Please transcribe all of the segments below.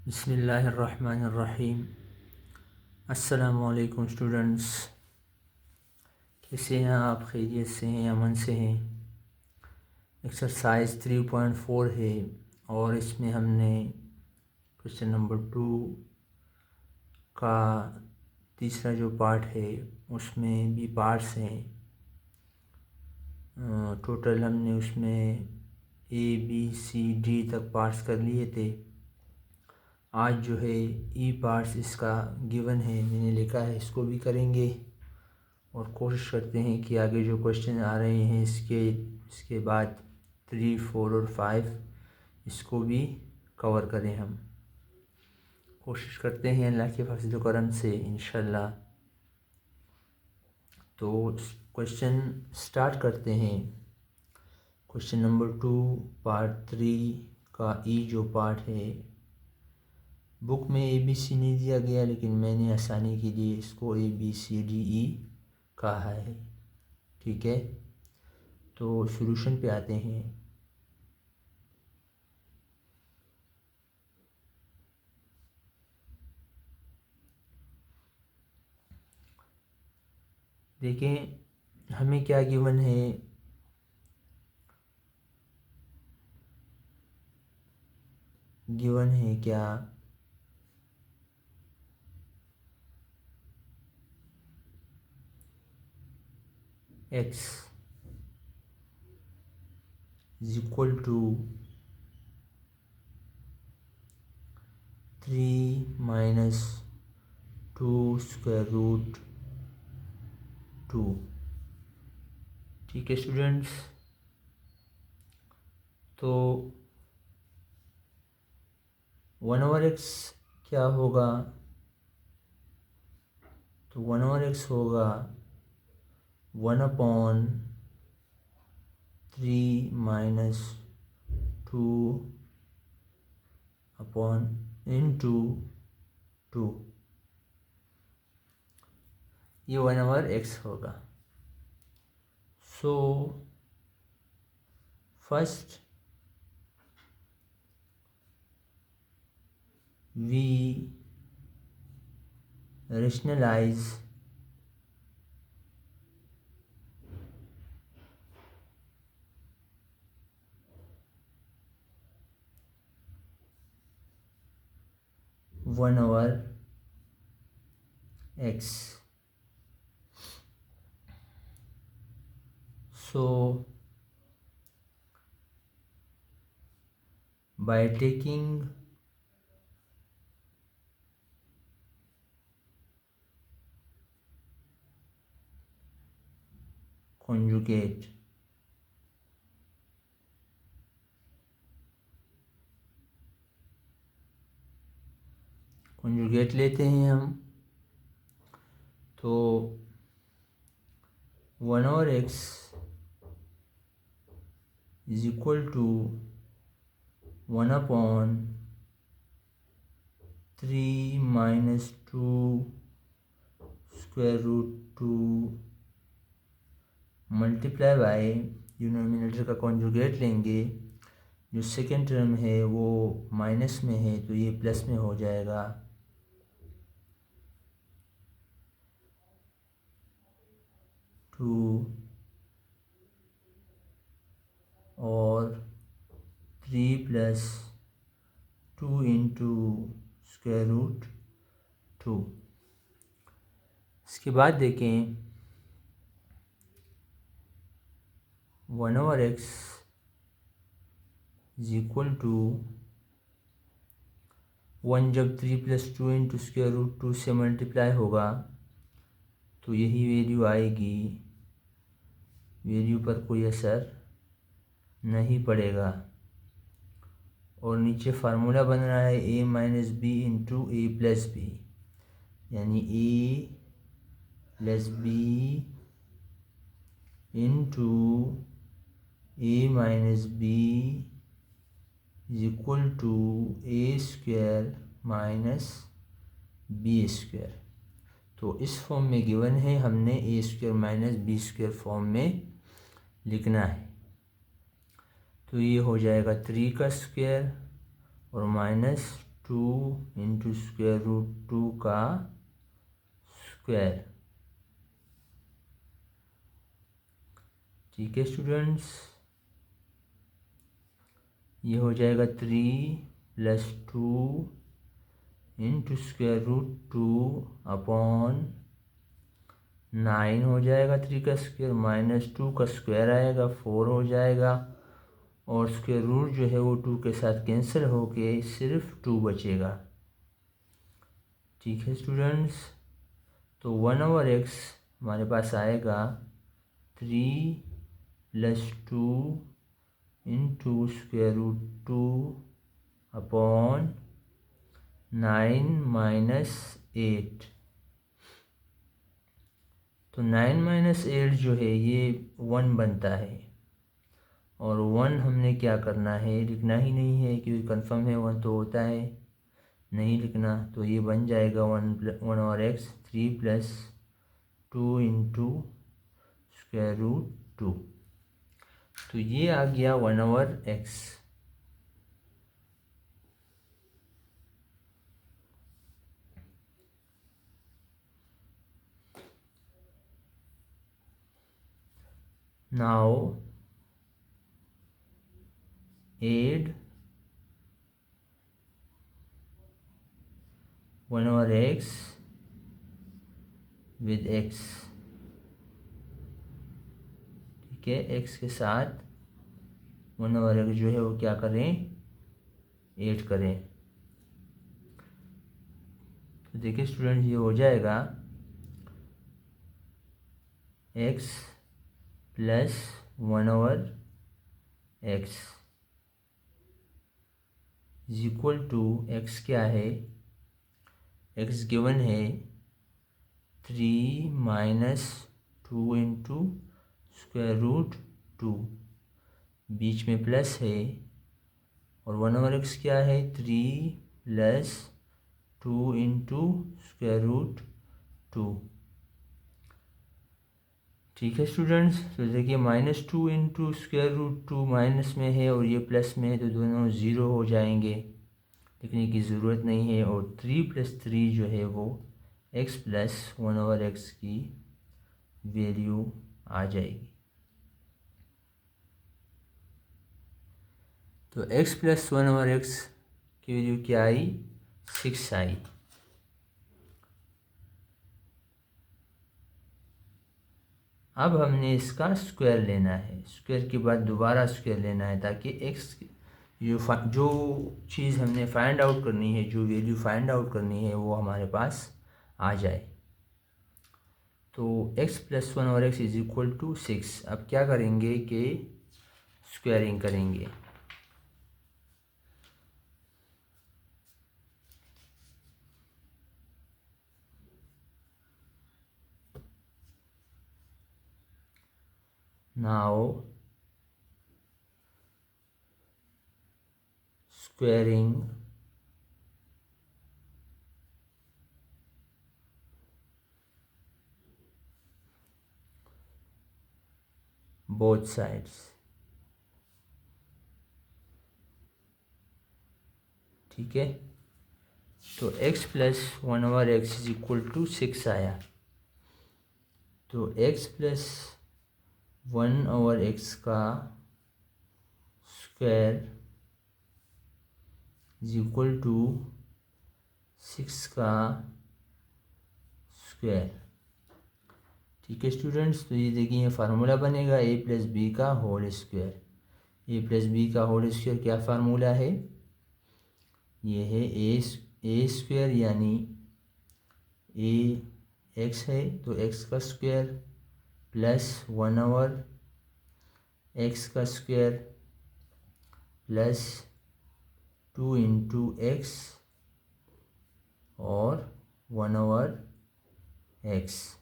बिस्मिल्लाहिर्रहमानिर्रहीम। अस्सलामुअलैकुम स्टूडेंट्स, कैसे हैं आप? खैरियत से हैं, अमन से हैं? एक्सरसाइज 3.4 है और इसमें हमने क्वेश्चन नंबर 2 का तीसरा जो पार्ट है उसमें भी पार्ट्स हैं। टोटल हमने उसमें ABCD तक पार्ट्स कर लिए थे। आज जो है ई पार्ट्स इसका गिवन है, मैंने लिखा है, इसको भी करेंगे और कोशिश करते हैं कि आगे जो क्वेश्चन आ रहे हैं इसके बाद 3, 4 और 5 इसको भी कवर करें। हम कोशिश करते हैं अल्लाह के फजल करम से इंशाल्लाह। तो क्वेश्चन स्टार्ट करते हैं। क्वेश्चन नंबर 2 पार्ट 3 का ई जो पार्ट है, बुक में ABC नहीं दिया गया, लेकिन मैंने आसानी के लिए इसको ABCDE कहा है। ठीक है, तो सॉल्यूशन पे आते हैं। देखें हमें क्या गिवन है। गिवन है क्या, x is equal to 3 minus 2 square root 2। ठीक है स्टूडेंट्स, तो 1/x क्या होगा? तो 1/x होगा 1/3 माइनस 2 अपॉन इंटू 2। ये 1/x होगा। So first we rationalize one over x. So by taking conjugate लेते हैं हम, तो 1/x is equal to 1/3 minus 2 square root 2 multiply by, denominator का कॉन्जुगेट लेंगे। जो सेकेंड टर्म है वो माइनस में है तो ये प्लस में हो जाएगा। टू और 3 प्लस 2 इंटू स्क्वायर रूट 2। इसके बाद देखें 1/x इज इक्वल टू 1 जब 3 प्लस 2 इंटू स्क्वायर रूट 2 से मल्टीप्लाई होगा तो यही वैल्यू आएगी। वैल्यू पर कोई असर नहीं पड़ेगा। और नीचे फार्मूला बन रहा है a minus B into A plus B, यानी a plus B into A minus B is equal to A square minus B square. तो इस फॉर्म में गिवन है, हमने A square minus B square form में लिखना है। तो ये हो जाएगा 3 का स्क्वायर और minus two into square root two का स्क्वायर। ठीक है स्टूडेंट्स, ये हो जाएगा 3+2 into square root two upon 9 हो जाएगा। 3 का स्क्वायर माइनस 2 का स्क्वायर आएगा 4 हो जाएगा, और स्क्वायर रूट जो है वो 2 के साथ कैंसिल होके सिर्फ 2 बचेगा। ठीक है स्टूडेंट्स, तो 1/x हमारे पास आएगा 3+2 इंटू स्क्वायर रूट 2 अपॉन 9 - 8। तो 9 - 8 जो है ये 1 बनता है, और 1 हमने क्या करना है, लिखना ही नहीं है क्योंकि कंफर्म है 1 तो होता है, नहीं लिखना। तो ये बन जाएगा 1/x 3+2 इंटू स्क्वायर रूट 2। तो ये आ गया 1/x। Now add 1/x with x। ठीक है, x के साथ 1/x जो है वो क्या करें, ऐड करें। तो देखिए स्टूडेंट, ये हो जाएगा x plus 1/x is equal to, x क्या है, x गिवन है 3-2 इंटू स्क्वायर रूट 2, बीच में प्लस है, और 1/x क्या है 3+2 इंटू स्क्वायर रूट 2। ठीक है स्टूडेंट्स, तो देखिए -2 इंटू स्क्वायर रूट 2 माइनस में है और ये प्लस में है, तो दोनों ज़ीरो हो जाएंगे, लिखने की ज़रूरत नहीं है। और 3+3 जो है वो x प्लस 1/x की वैल्यू आ जाएगी। तो x प्लस 1/x की वैल्यू क्या आई, 6 आई। अब हमने इसका स्क्वायर लेना है, स्क्वायर के बाद दोबारा स्क्वायर लेना है, ताकि x जो चीज़ हमने फाइंड आउट करनी है, जो वैल्यू फाइंड आउट करनी है वो हमारे पास आ जाए। तो x plus 1/x is equal to 6। अब क्या करेंगे कि स्क्वायरिंग करेंगे। Now squaring both sides। ठीक है, तो x plus 1/x is equal to 6 आया। तो x प्लस 1/x का स्क्वायर इज इक्वल टू 6 का स्क्वायर। ठीक है स्टूडेंट्स, तो ये देखिए ये फार्मूला बनेगा a प्लस बी का whole square. a plus B का होल स्क्वायर क्या फार्मूला है, ये है ए स्क्वायर, यानी a x है तो x का स्क्वायर प्लस 1/x का स्क्वायर प्लस 2 इंटू एक्स और 1/x।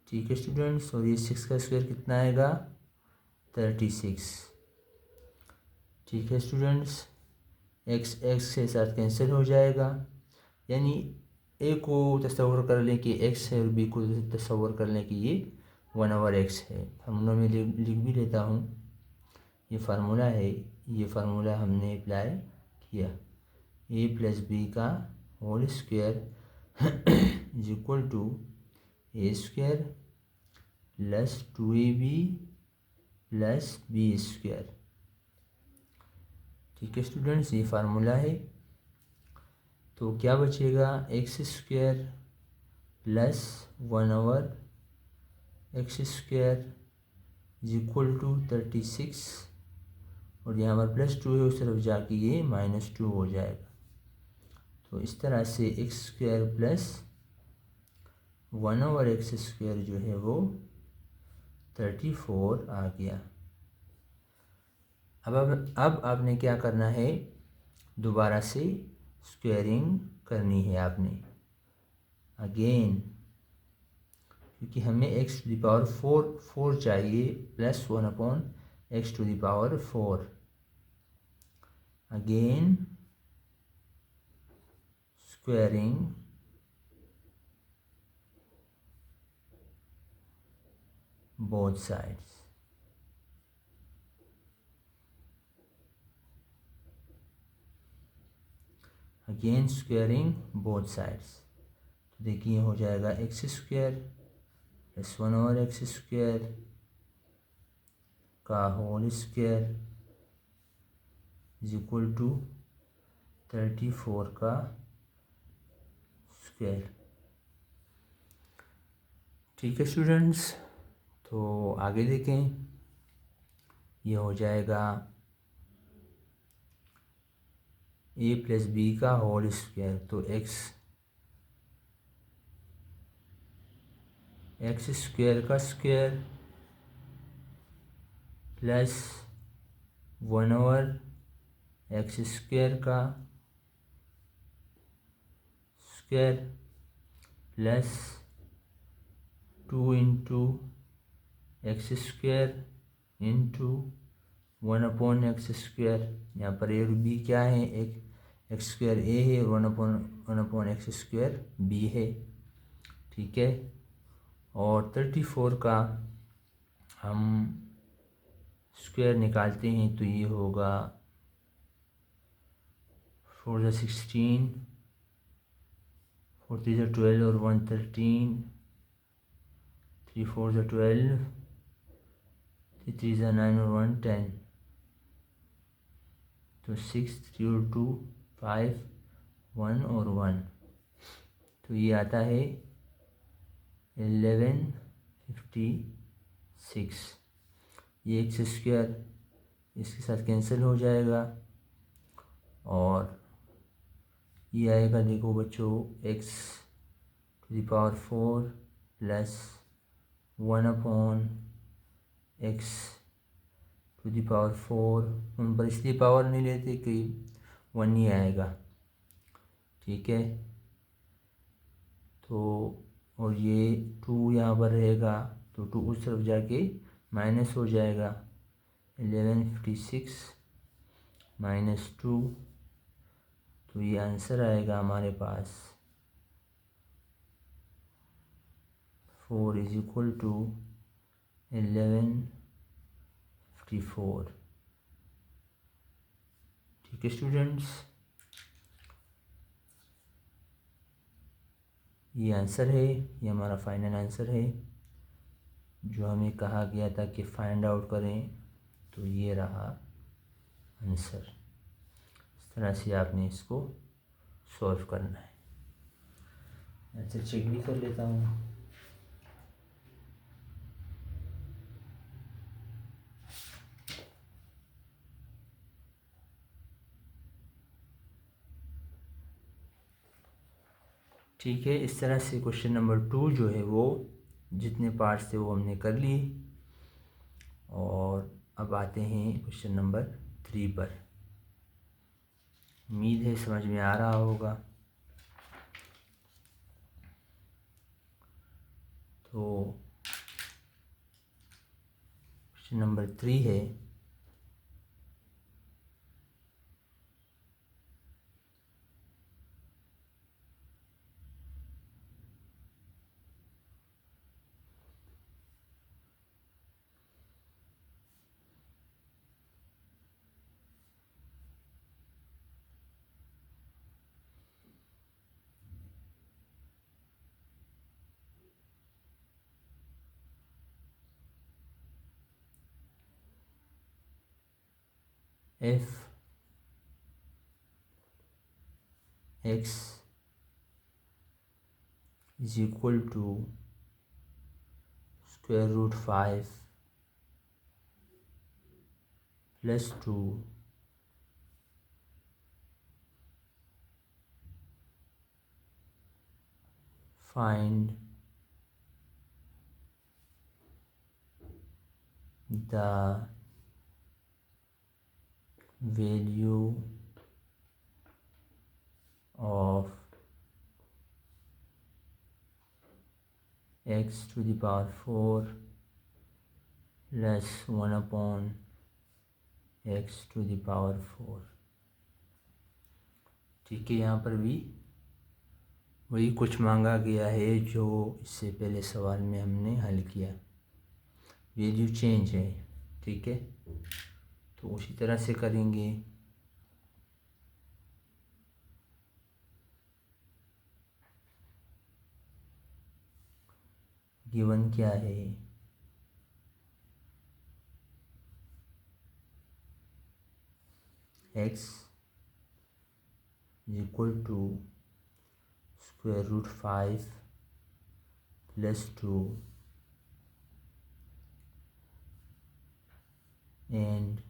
ठीक है स्टूडेंट्स, और ये 6 का स्क्वायर कितना आएगा, 36। ठीक है स्टूडेंट्स, x के साथ कैंसिल हो जाएगा, यानी a को तस्वर कर लें कि x है और b को तस्वर कर लें कि ये 1/x है। फार्मूला में लिख भी लेता हूँ, ये फार्मूला है, ये फार्मूला हमने अप्लाई किया। ए प्लस बी का whole square is equal to A square plus 2ab plus B square. ठीक है स्टूडेंट्स, ये फार्मूला है। तो क्या बचेगा, X square plus 1/x square is equal to 36, और यहाँ पर प्लस 2 है, उस तरफ जाके ये -2 हो जाएगा। तो इस तरह से x square plus 1/x square जो है वो 34 आ गया। अब आपने क्या करना है, दोबारा से स्क्वायरिंग करनी है आपने अगेन, क्योंकि हमें x टू द पावर 4 चाहिए plus 1/x to the power 4। Again squaring both sides। Again squaring both sides. तो देखिए हो जाएगा X square plus 1/x square का whole square is equal to 34 का स्क्वायर। ठीक है स्टूडेंट्स, तो आगे देखें, ये हो जाएगा ए प्लस बी का होल स्क्वायर। तो एक्स स्क्वायर का स्क्वायर प्लस 1/x स्क्वायर का square plus 2 into x square into 1/x square. यहाँ पर ए और बी क्या है, एक एक्स स्क्वायर ए है और 1/x स्क्वायर बी है। ठीक है, और 34 का हम स्क्वायर निकालते हैं तो ये होगा 4 × 16, 4 × 12 और 1 13, 3 4 12, 3 3 9 और 1 10। तो 6 3 और 2 5 1 और 1, तो ये आता है 1156। ये एक्स स्क्वायर इसके साथ कैंसिल हो जाएगा, और ये आएगा, देखो बच्चों, X to the power 4 plus 1/x to the power 4। उन पर इसलिए पावर नहीं लेते कि 1 ही आएगा। ठीक है, तो और ये 2 यहाँ पर रहेगा, तो 2 उस तरफ जाके माइनस हो जाएगा। 1156 -2, तो ये आंसर आएगा हमारे पास 4 इज इक्वल टू 1154। ठीक है स्टूडेंट्स, ये आंसर है, ये हमारा फाइनल आंसर है जो हमें कहा गया था कि फाइंड आउट करें। तो ये रहा आंसर। इस तरह से आपने इसको सॉल्व करना है। आंसर चेक भी कर लेता हूँ। ठीक है, इस तरह से क्वेश्चन नंबर 2 जो है वो जितने पार्ट्स थे वो हमने कर लिए। और अब आते हैं क्वेश्चन नंबर 3 पर। उम्मीद है समझ में आ रहा होगा। तो क्वेश्चन नंबर 3 है, F X is equal to square root 5 plus 2 find the value of x to the power 4 plus 1 upon x to the power 4। ठीक है, यहाँ पर भी वही कुछ मांगा गया है जो इससे पहले सवाल में हमने हल किया। वैल्यू चेंज है, ठीक है, तो उसी तरह से करेंगे। गिवन क्या है, x is equal to square root 5 plus 2 and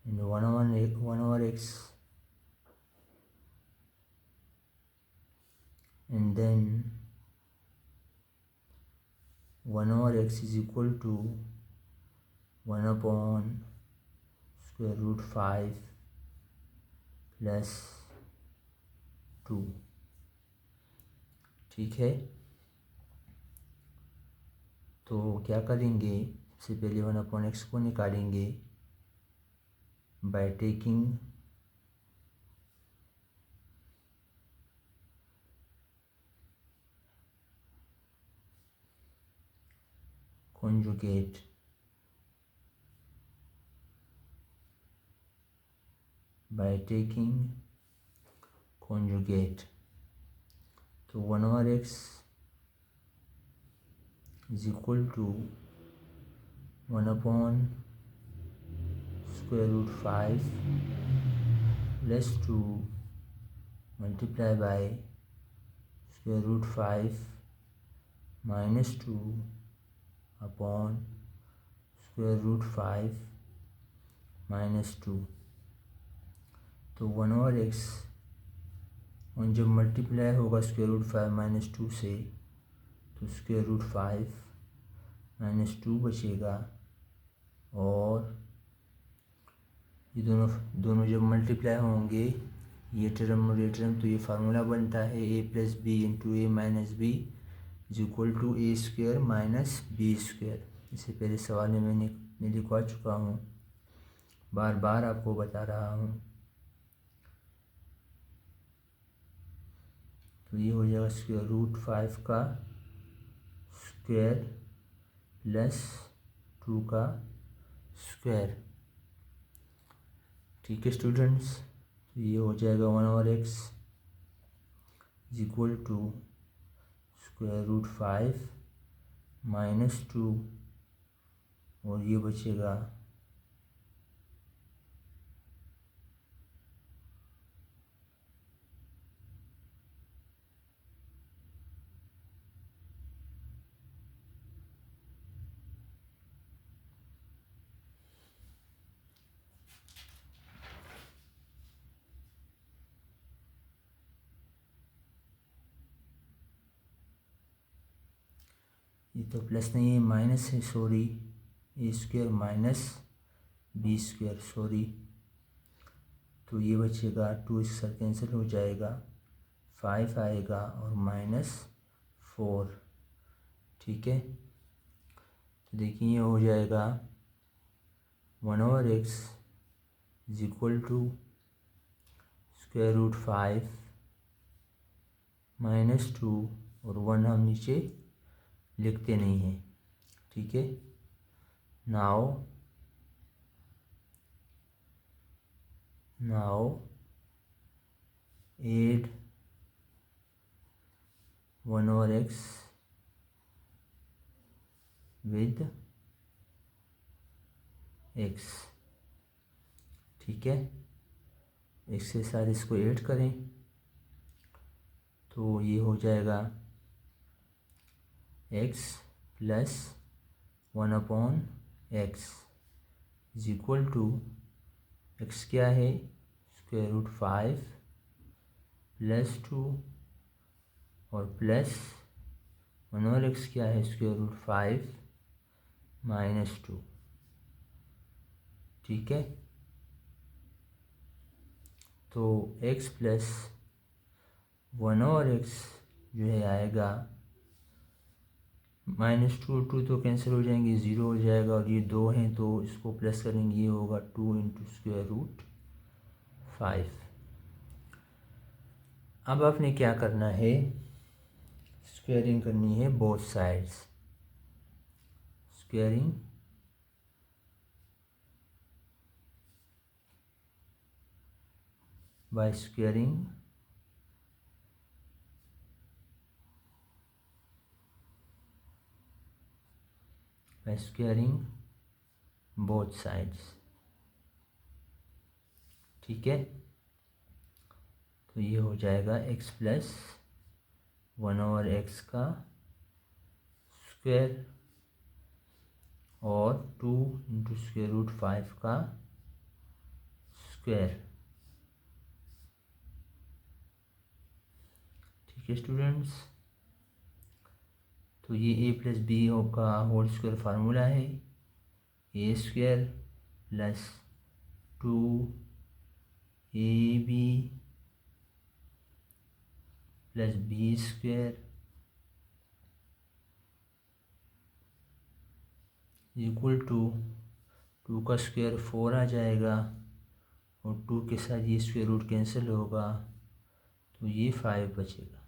1 over x and then 1 over x is equal to 1 upon square root 5 plus 2। ठीक है, तो क्या करेंगे, सबसे पहले 1 अपॉन एक्स को निकालेंगे बाय टेकिंग conjugate तो 1 over x is equal to 1 upon square root 5 plus 2 multiply by square root 5 minus 2 upon square root 5 minus 2। तो 1 over x और जब मल्टीप्लाई होगा स्क्वायर रूट 5 माइनस 2 से तो स्क्वायर रूट 5 माइनस 2 बचेगा, और ये दोनों जब मल्टीप्लाई होंगे ये टर्म और ये टर्म, तो ये फार्मूला बनता है a plus B into A minus B is equal to A square minus B square. इससे पहले सवाल में मैं लिखवा चुका हूँ, बार बार आपको बता रहा हूँ। तो ये हो जाएगा स्क्वायर रूट 5 का स्क्वायर प्लस 2 का स्क्वायर। ठीक है स्टूडेंट्स, तो ये हो जाएगा 1 over x is equal to square root 5 minus 2 और ये बचेगा ये तो प्लस नहीं है माइनस है, sorry, A square minus B square, sorry. तो ये बचेगा 2 इसके साथ कैंसिल हो जाएगा, 5 आएगा और माइनस 4। ठीक है, तो देखिए ये हो जाएगा 1 over x is equal to square root 5 minus 2 और 1 हम नीचे लिखते नहीं हैं। ठीक है, now 8 1 over x with x। ठीक है, x के साथ इसको ऐड करें तो ये हो जाएगा x plus 1/x is equal to, x क्या है, √5 प्लस 2 और प्लस 1/x क्या है, √5 माइनस 2। ठीक है, तो x प्लस 1/x जो है आएगा -2 तो कैंसिल हो जाएंगे, 0 हो जाएगा, और ये 2 हैं तो इसको प्लस करेंगे, ये होगा 2 × √5। अब आपने क्या करना है, स्क्वेयरिंग करनी है both sides. Squaring by squaring both sides. ठीक है, तो ये हो जाएगा x प्लस 1/x का स्क्वायर और 2 × √5 का स्क्वायर। ठीक है स्टूडेंट्स, तो ये a प्लस बी का होल स्क्वायर फार्मूला है, a² plus 2ab plus b² equal to 2 का स्क्वायर 4 आ जाएगा, और 2 के साथ ये स्क्वायर रूट कैंसिल होगा तो ये 5 बचेगा।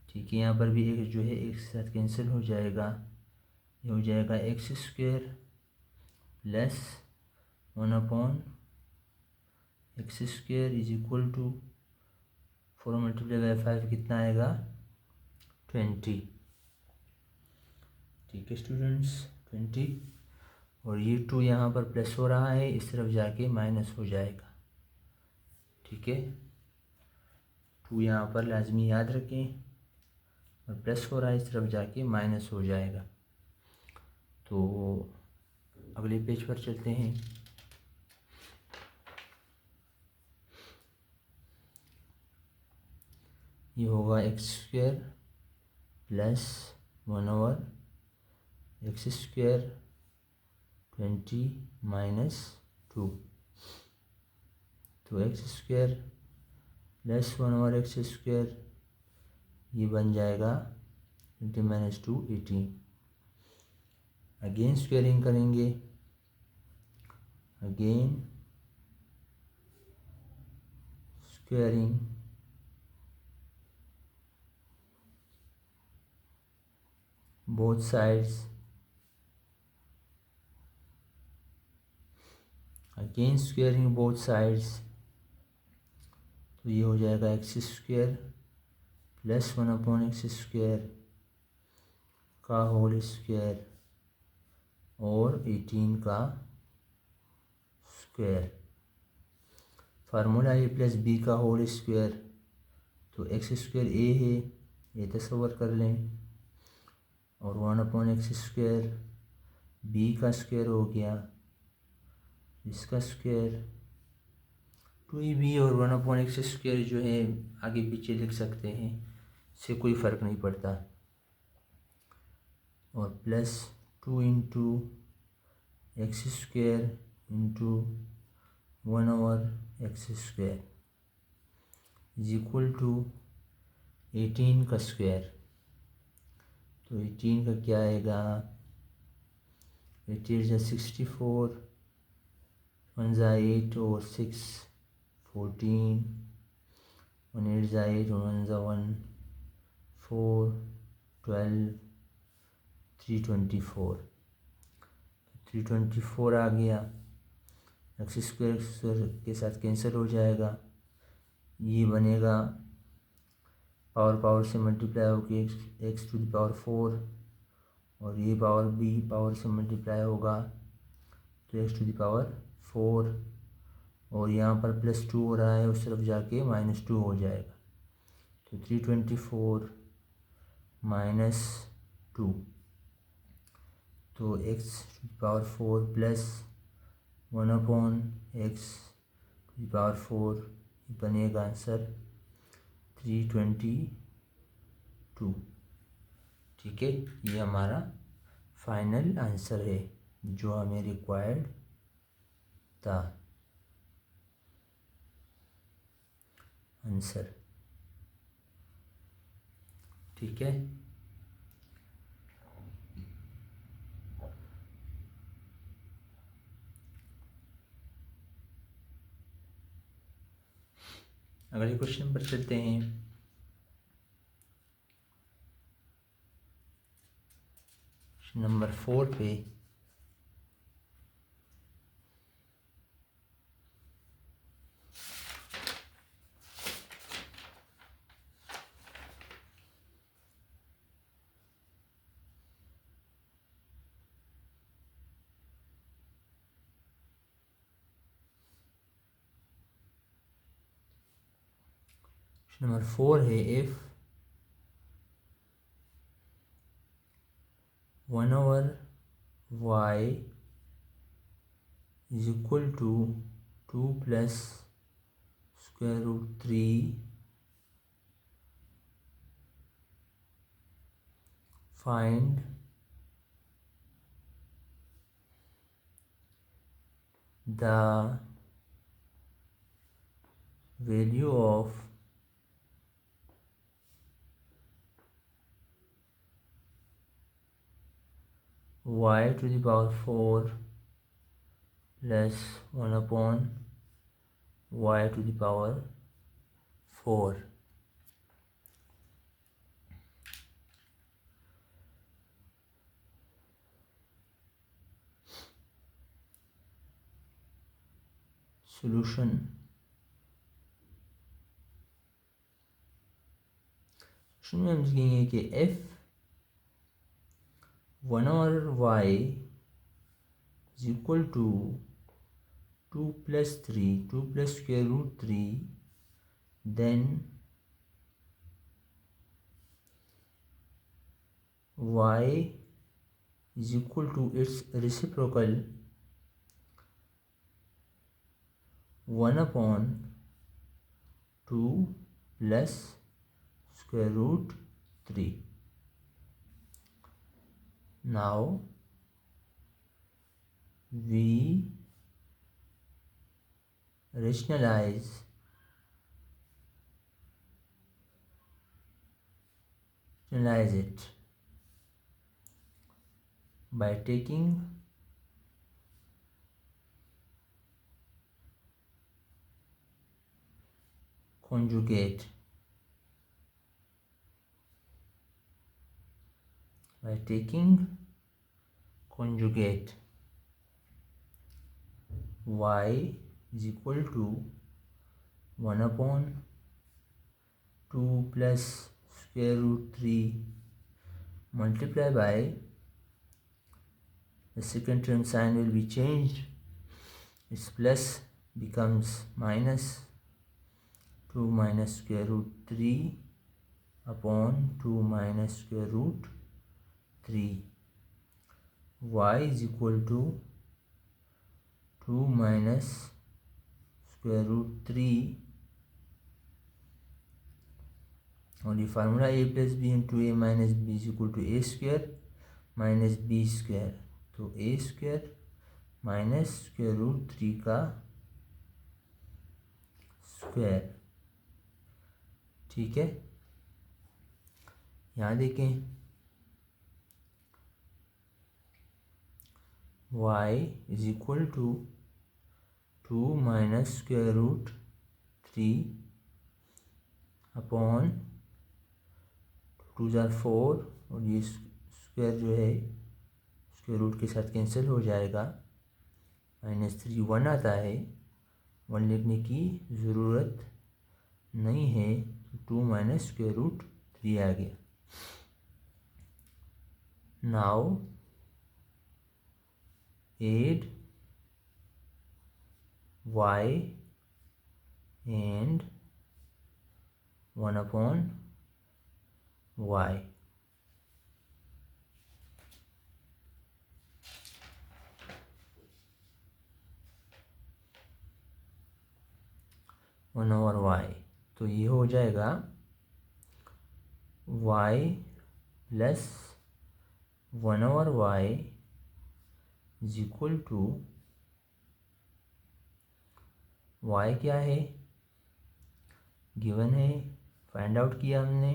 ठीक है, यहाँ पर भी एक जो है एक साथ कैंसिल हो जाएगा, ये हो जाएगा x² plus 1/x² is equal to 4 × 5 कितना आएगा, 20। ठीक है स्टूडेंट्स, 20, और ये 2 यहाँ पर प्लस हो रहा है, इस तरफ जाके माइनस हो जाएगा। ठीक है, 2 यहाँ पर लाजमी याद रखें, और प्लस हो रहा है, इस तरफ जाके माइनस हो जाएगा। तो अगले पेज पर चलते हैं। ये होगा x² प्लस 1/x² 20 माइनस 2, तो x² प्लस 1/x² ये बन जाएगा 20 माइनस 2 18। अगेन स्क्वेयरिंग करेंगे, again squaring both sides, again squaring both sides, तो ये हो जाएगा x² प्लस 1/x² का होल स्क्वायर और 18 का square. Formula a plus B का होल स्क्वायर, तो x² a है, ये तस्वर कर लें, और 1/x² b का स्क्वायर हो गया, इसका स्क्वायर 2ab, और 1/x² जो है आगे पीछे लिख सकते हैं, इससे कोई फ़र्क नहीं पड़ता, और plus 2 × x² into 1/x² is equal to 18 का स्क्वायर। तो 18 का क्या आएगा, 18 × 64, 1 × 8 और 6 14, 1 8 × 8 और 1 × 1 4 12 324, 324 आ गया, x² के साथ कैंसिल हो जाएगा, ये बनेगा पावर से मल्टीप्लाई होकर x⁴ और ये पावर बी पावर से मल्टीप्लाई होगा तो एक्स टू द पावर 4, और यहाँ पर +2 हो रहा है, उस तरफ जाके -2 हो जाएगा। तो 324 -2, तो X to the power 4 plus 1/x to the power 4 बनेगा आंसर 322। ठीक है, ये हमारा फाइनल आंसर है जो हमें रिक्वायर्ड था आंसर। ठीक है, अगले क्वेश्चन पर चलते हैं। नंबर 4 पे नंबर 4 है, if 1/y is equal to 2 plus square root 3, find the value of y to the power 4 plus 1/y to the power 4। Solution, में हम लिखेंगे कि f 1/y is equal to 2 plus 3, 2 plus square root 3, then y is equal to its reciprocal 1/2 plus square root 3। Now we rationalize it by taking conjugate, y is equal to 1/2 plus square root 3 multiply by, the second term sign will be changed, its plus becomes minus 2 minus square root 3 upon 2 minus square root 3, y is equal to 2 minus square root 3, और ये formula a plus B into A minus B is equal to A square minus B square, तो A square minus square root 3 का square. ठीक है, यहाँ देखें y is equal to 2 minus square root 3 upon 2 जार 4, और ये स्क्वायर जो है स्क्वायर रूट के साथ कैंसिल हो जाएगा, -3 1 आता है, 1 लिखने की ज़रूरत नहीं है, तो 2 माइनस स्क्वायर रूट 3 आ गया। Now add y and 1 upon y. One over Y, तो ये हो जाएगा y plus 1 over Y is equal to, y क्या है गिवन है, फाइंड आउट किया हमने,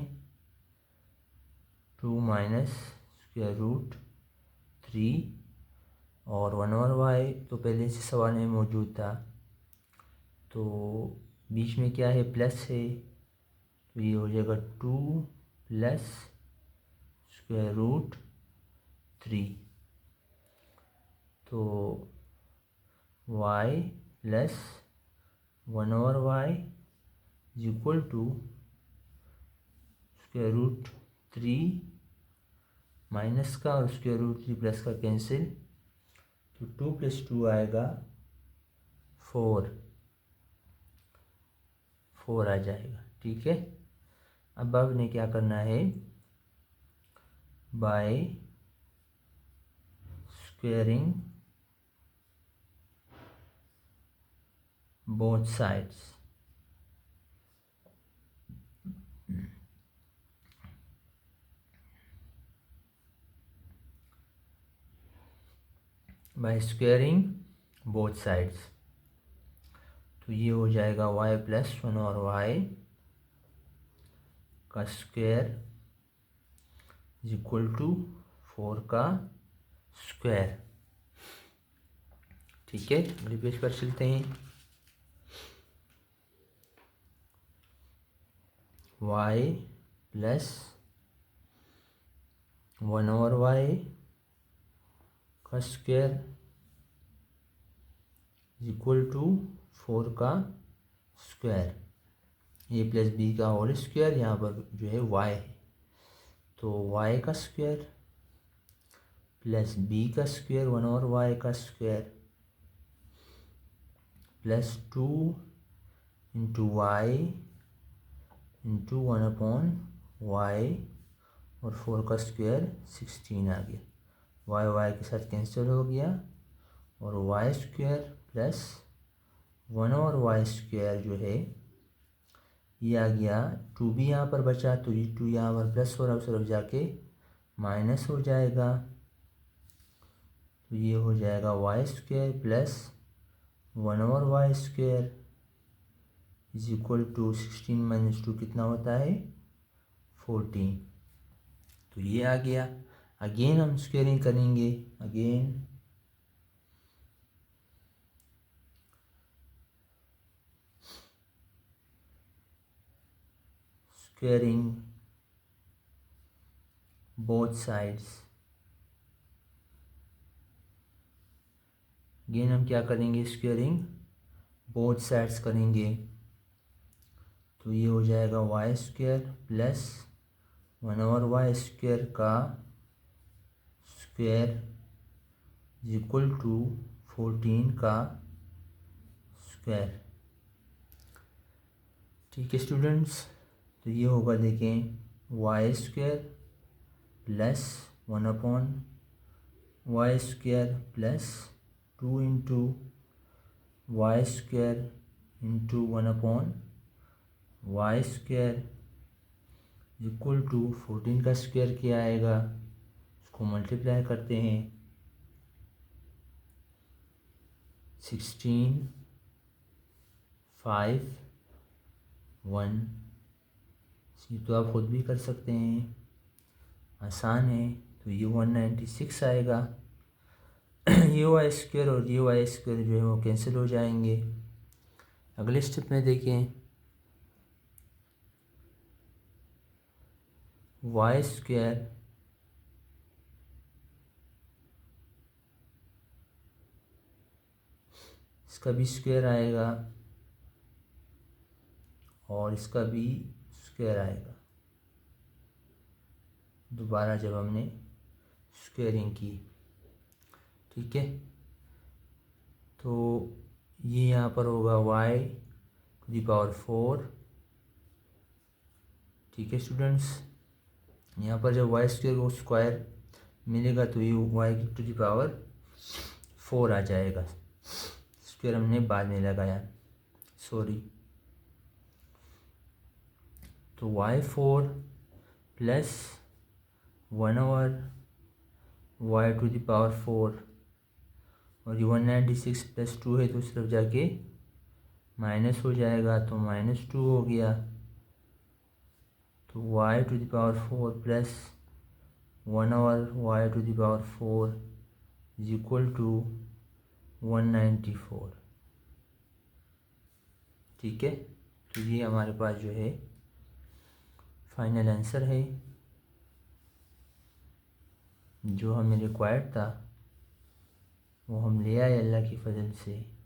2 माइनस स्क्वायर रूट 3 और 1 ओवर वाई तो पहले से सवाल में मौजूद था, तो बीच में क्या है प्लस है, तो ये हो जाएगा 2 प्लस स्क्वायर रूट 3, तो y plus 1 over Y is equal to square root 3 minus का और स्क्वायर रूट 3 प्लस का कैंसिल, तो 2 प्लस 2 आएगा 4 आ जाएगा। ठीक है, अब आपने क्या करना है, by squaring both sides, by squaring both sides, तो ये हो जाएगा y प्लस 1 और y का स्क्वायर इज इक्वल टू 4 का स्क्वायर। ठीक है, अगले पेज पर चलते हैं। y प्लस 1 ओवर y का स्क्वायर इज इक्वल टू 4 का स्क्वायर, ए प्लस बी का होल स्क्वायर, यहाँ पर जो है y है, तो y का स्क्वायर प्लस b का स्क्वायर 1 ओवर y का square plus 2 into Y into 1 upon y और 4 का स्क्वायर 16 आ गया, y के साथ कैंसिल हो गया और वाई स्क्वायर प्लस 1 और वाई स्क्वायर जो है ये आ गया, 2 भी यहाँ पर बचा तो ये 2 यहाँ पर प्लस हो रहा है, उस तरफ जाके माइनस हो जाएगा, तो ये हो जाएगा वाई स्क्वायर प्लस 1 और Y square is equal to 16 minus 2 कितना होता है 14, तो ये आ गया। अगेन हम स्क्वेयरिंग करेंगे, again squaring both sides, again हम क्या करेंगे स्क्वेयरिंग बोथ साइड्स करेंगे, तो ये हो जाएगा Y square plus 1 over Y square का स्क्वायर इज इक्वल टू 14 का स्क्वायर। ठीक है स्टूडेंट्स, तो ये होगा देखें Y square plus 1 upon Y square plus 2 into Y square into 1 upon Y square equal to 14 का स्क्वायर क्या आएगा, उसको मल्टीप्लाई करते हैं, 16 5 1, ये तो आप खुद भी कर सकते हैं, आसान है, तो ये 196 आएगा। ये वाई स्क्वायर और ये वाई स्क्वायर जो है वो कैंसिल हो जाएंगे। अगले स्टेप में देखें, वाई स्क्वायर इसका भी स्क्वायर आएगा और इसका भी स्क्वायर आएगा, दोबारा जब हमने स्क्वेयरिंग की। ठीक है, तो ये यहाँ पर होगा y⁴। ठीक है स्टूडेंट्स, यहाँ पर जब y² को स्क्वायर मिलेगा तो ये y⁴ आ जाएगा। स्क्वायर हमने बाद में लगाया, सॉरी। तो y⁴ प्लस 1/y⁴, और ये 196 + 2 है तो उस तरफ जाके माइनस हो जाएगा, तो -2 हो गया। तो y⁴ plus 1/y⁴ is equal to 194। ठीक है, तो ये हमारे पास जो है फाइनल आंसर है जो हमें रिक्वायर्ड था, वो हम ले आए अल्लाह की फजल से।